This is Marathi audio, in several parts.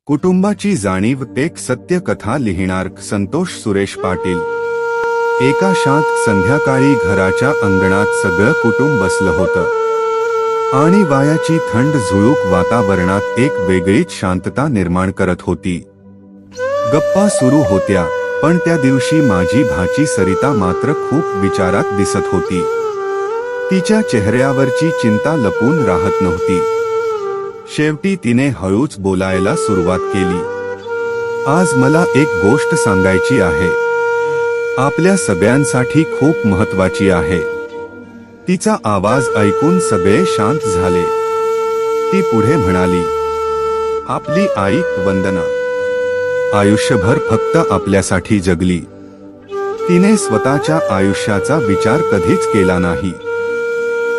कुटुंबाची जाणीव एक सत्य कथा लिहिणार संतोष सुरेश पाटील। एका शांत संध्याकाळी घराच्या अंगणात सगळं कुटुंब बसलं होतं आणि वायाची थंड झुळूक वातावरणात एक वेगळीच शांतता निर्माण करत होती। गप्पा सुरू होत्या, पण त्या दिवशी माझी भाची सरिता मात्र खूप विचारात दिसत होती। तिच्या चेहऱ्यावरची चिंता लपून राहत नव्हती। शेवटी तिने हळूच बोलायला सुरुवात केली। आज मला एक गोष्ट सांगायची आहे, आपल्या सगळ्यांसाठी खूप महत्त्वाची आहे। तिचा आवाज ऐकून सगळे शांत झाले। ती पुढे म्हणाली, आपली आई वंदना आयुष्यभर फक्त आपल्यासाठी जगली। तिने स्वतःच्या आयुष्याचा विचार कधीच केला नाही।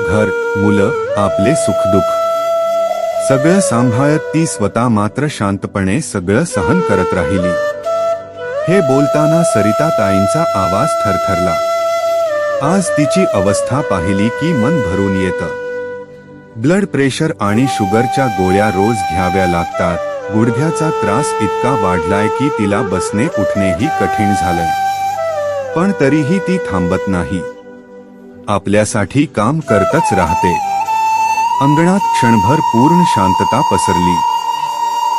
घर, मुलं, आपले सुखदुःख सगळं सांभाळत ती स्वतः मात्र शांतपणे सगळं सहन करत राहिली। हे बोलताना सरिता ताईंचा आवाज थरथरला। आज तिची अवस्था पाहिली की मन भरून येतं। ब्लड प्रेशर आणि शुगरच्या गोळ्या रोज घ्याव्या लागतात। गुडघ्याचा त्रास इतका वाढलाय की तिला बसणे उठणेही कठीण झालंय, पण तरीही ती थांबत नाही। आपल्यासाठी काम करतच राहते। अंगणात क्षणभर पूर्ण शांतता पसरली।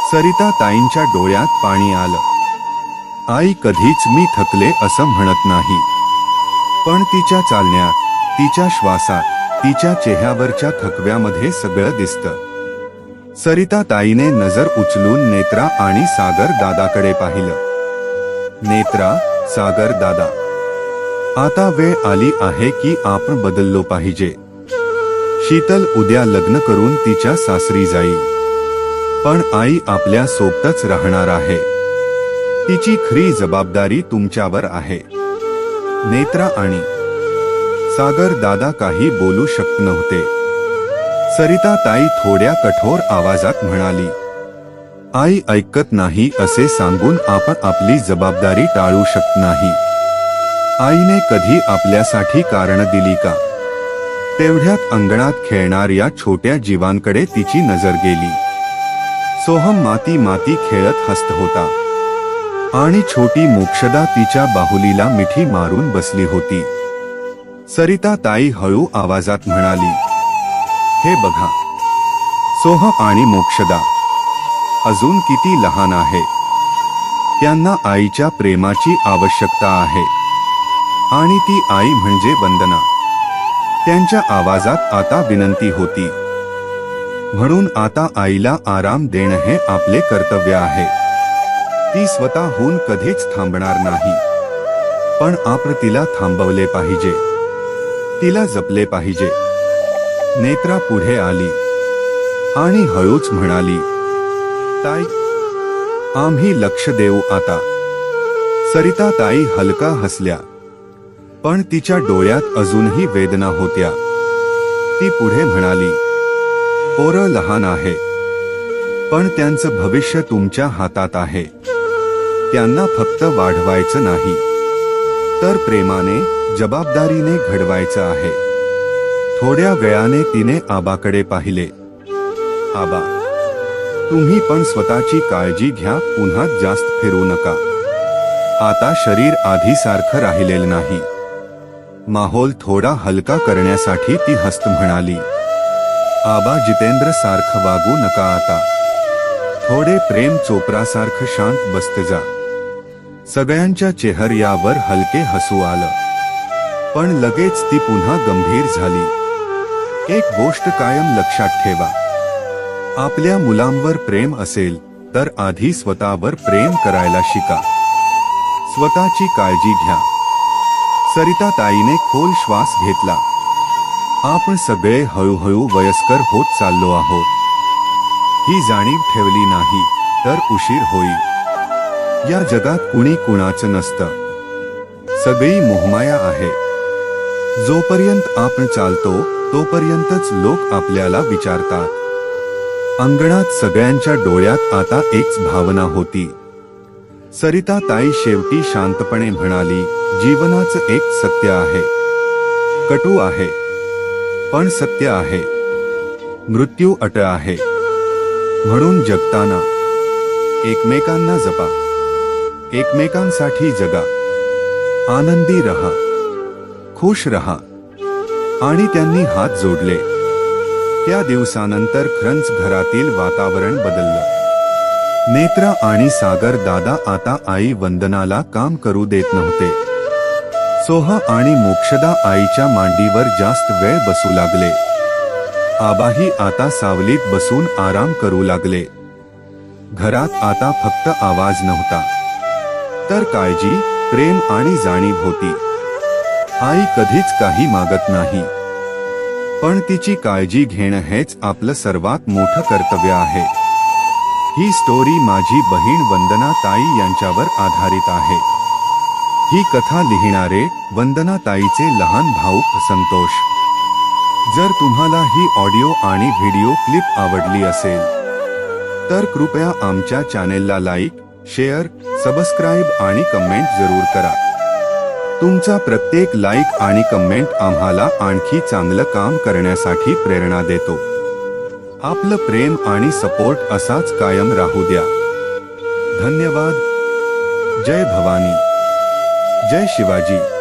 सरिता ताईंच्या डोळ्यात पाणी आलं। आई कधीच मी थकले असं म्हणत नाही, पण तिच्या चालण्यात, तिच्या श्वासात, तिच्या चेहऱ्यावरच्या थकव्यामध्ये सगळं दिसतं। सरिता ताईने नजर उचलून नेत्रा आणि सागर दादाकडे पाहिलं। नेत्रा, सागर दादा, आता वेळ आली आहे की आपण बदललो पाहिजे। शीतल उद्या लग्न करून तिच्या सासरी जाईल, पण आई आपल्या सोबतच राहणार आहे। तिची खरी जबाबदारी तुमच्यावर आहे। नेत्रा आणि सागर दादा काही बोलू शकत नव्हते। सरिता ताई थोड्या कठोर आवाजात म्हणाली, आई ऐकत नाही असे सांगून आपण आपली जबाबदारी टाळू शकत नाही। आईने कधी आपल्यासाठी कारण दिली का? तेवढ्यात अंगणात खेळणाऱ्या छोट्या जीवांकडे तिची नजर गेली। सोहम माती माती खेळत हसत होता आणि छोटी मोक्षदा तिच्या बाहुलीला मिठी मारून बसली होती। सरिता ताई हळू आवाजात म्हणाली, हे बघा, सोहम आणि मोक्षदा अजून किती लहान आहे। त्यांना आईच्या प्रेमाची आवश्यकता आहे, आणि ती आई म्हणजे वंदना। त्यांच्या आवाजात आता विनंती होती। म्हणून आता आईला आराम देणं हे आपले कर्तव्य आहे। ती स्वतःहून कधीच थांबणार नाही, पण आपण तिला थांबवले पाहिजे, तिला जपले पाहिजे। नेत्रा पुढे आली आणि हळूच म्हणाली, ताई, आम्ही लक्ष देऊ आता। सरिता ताई हलका हसल्या, पण तिच्या डोळ्यात अजूनही वेदना होत्या। ती पुढे म्हणाली, पोरं लहान आहे, पण त्यांचं भविष्य तुमच्या हातात आहे। त्यांना फक्त वाढवायचं नाही, तर प्रेमाने, जबाबदारीने घडवायचं आहे। थोड्या वेळाने तिने आबाकडे पाहिले। आबा, तुम्ही पण स्वतःची काळजी घ्या, पुन्हा जास्त फिरू नका। आता शरीर आधीसारखं राहिलेलं नाही। माहोल थोडा हलका करण्यासाठी ती हसत म्हणाली, आबा जितेंद्र सारखं वागू नका आता। थोडे प्रेम चोप्रासारखं शांत बसत जा। सगळ्यांच्या चेहऱ्यावर हलके हसू आलं, पण लगेच ती पुन्हा गंभीर झाली। एक गोष्ट कायम लक्षात ठेवा, आपल्या मुलांवर प्रेम असेल तर आधी स्वतःवर प्रेम करायला शिका। स्वतःची काळजी घ्या। सरिता ताईने खोल श्वास घेतला। आपण सगळे हळूहळू वयस्कर होत चाललो आहोत। ही जाणीव ठेवली नाही तर उशीर होईल। या जगात कुणी कुणाचं नसतं, सगळी मोहमाया आहे। जोपर्यंत आपण चालतो तोपर्यंतच लोक आपल्याला विचारतात। अंगणात सगळ्यांच्या डोळ्यात आता एकच भावना होती। सरिता ताई शेवटी शांतपणे म्हणाली, जीवनाचं एक सत्य आहे, कटू आहे, पण सत्य आहे। मृत्यू अट आहे। म्हणून जगताना एकमेकांना जपा, एकमेकांसाठी जगा, आनंदी रहा, खुश रहा. आणि त्यांनी हात जोडले. त्या दिवसानंतर खरंच घरातील वातावरण बदललं. नेत्रा आणि सागर दादा आता आई वंदनाला काम करू देत नव्हते. सोहा आणि मोक्षदा आईच्या मांडीवर जास्त वेळ बसू लागले. आबाही आता सावलीत बसून आराम करू लागले. घरात आता फक्त आवाज नव्हता, तर काळजी, प्रेम आणि जाणीव होती. आई कधीच काही मागत नाही, पण तिची काळजी घेणं हेच आपलं सर्वात मोठं कर्तव्य आहे. ही स्टोरी माझी बहीण वंदना ताई यांच्यावर आधारित आहे. ही कथा लिहिणारे वंदना ताईचे लहान भाऊ संतोष. जर तुम्हाला ही ऑडिओ आणि व्हिडिओ क्लिप आवडली असेल तर कृपया आमच्या चॅनेलला लाईक, शेअर, सबस्क्राईब आणि कमेंट जरूर करा. तुमचा प्रत्येक लाईक आणि कमेंट आम्हाला आणखी चांगलं काम करण्यासाठी प्रेरणा देतो. आपलं प्रेम आणि सपोर्ट असाच कायम राहू द्या. धन्यवाद. जय भवानी. जय शिवाजी.